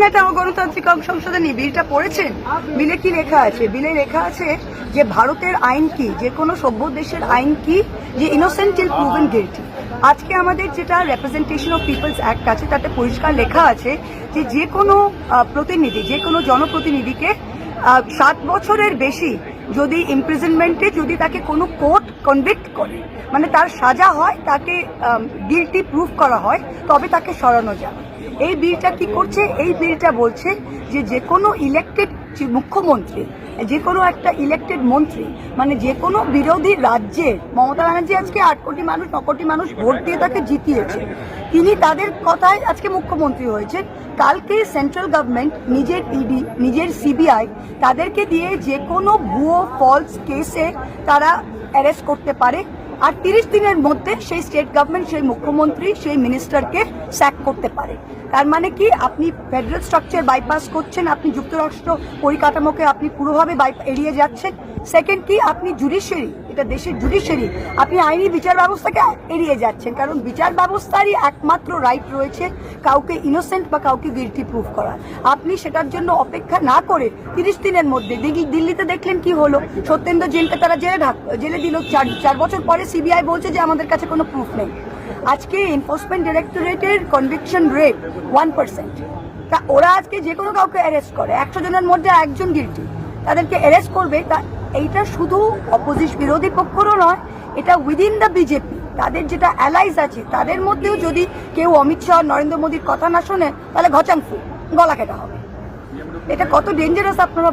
ন্যায়তম গণতান্ত্রিক সংশোধনী বিলটা পড়েছেন? বিলে কি লেখা আছে? বিলে লেখা আছে যে ভারতের আইন কি, যে কোনো সভ্য দেশের আইন কি, যে ইনোসেন্ট টিল প্রুভেন গিল্টি। আজকে আমাদের যেটা রিপ্রেজেন্টেশন অফ পিপলস অ্যাক্ট আছে তাতে পরিষ্কার লেখা আছে যে যে কোনো প্রতিনিধি, যে কোনো জনপ্রতিনিধিকে 7 বছরের বেশি যদি ইমপ্রিজনমেন্টে যদি তাকে কোনো কোর্ট কনভিক্ট করে, মানে তার সাজা হয়, তাকে গিল্টি প্রুভ করা হয়, তবে তাকে সরানো যায়। এই বিলটা কি করছে? এই বিলটা বলছে যে যে কোনো ইলেক্টেড মুখ্যমন্ত্রী, যে কোনো একটা ইলেক্টেড মন্ত্রী, মানে যে কোনো বিরোধী রাজ্যে, মমতা ব্যানার্জি আজকে 8 কোটি মানুষ 9 কোটি মানুষ ভোট দিয়ে তাকে জিতিয়েছে, তিনি তাদের কথায় আজকে মুখ্যমন্ত্রী হয়েছেন। কালকে সেন্ট্রাল গভর্নমেন্ট নিজের ইডি, নিজের সিবিআই তাদেরকে দিয়ে যে কোনো ভুয়ো ফলস কেসে তারা অ্যারেস্ট করতে পারে, আর 30 দিনের মধ্যে সেই স্টেট গভর্নমেন্ট, সেই মুখ্যমন্ত্রী, সেই মিনিস্টারকে স্যাক করতে পারে। তার মানে কি, আপনি ফেডারেল স্ট্রাকচার বাইপাস করছেন, আপনি যুক্তরাষ্ট্র পরিকাঠামোকে আপনি পুরোভাবে এড়িয়ে যাচ্ছেন। সেকেন্ড কি, আপনি জুডিশিয়ারি, এটা দেশের জুডিশিয়ারি, আপনি আইনি বিচার ব্যবস্থাকে এড়িয়ে যাচ্ছেন, কারণ বিচার ব্যবস্থারই একমাত্র রাইট রয়েছে কাউকে ইনোসেন্ট বা কাউকে গিল্টি প্রুভ করার। আপনি সেটার জন্য অপেক্ষা না করে 30 দিনের মধ্যে, দিল্লিতে দেখলেন কি হলো, সত্যেন্দ্র জেনকে তারা জেলে দিল, 4 বছর পরে সিবিআই বলছে যে আমাদের কাছে কোনো প্রুফ নেই। আজকে এনফোর্সমেন্ট ডিরেক্টরেটের কনভিকশন রেট 1%। তা ওরা আজকে যে কোনো কাউকে অ্যারেস্ট করে, 100 জনের মধ্যে একজন গিল্টি, তাদেরকে অ্যারেস্ট করবে। তা এইটা শুধু অপোজিশন বিরোধী পক্ষরও নয়, এটা উইদিন দ্য বিজেপি, তাদের যেটা অ্যালাইজ আছে তাদের মধ্যেও যদি কেউ অমিত শাহ, নরেন্দ্র মোদীর কথা না শোনে, তাহলে ঘচাংফু, গলা কেটা হবে। এটা কত ডেঞ্জারাস আপনারা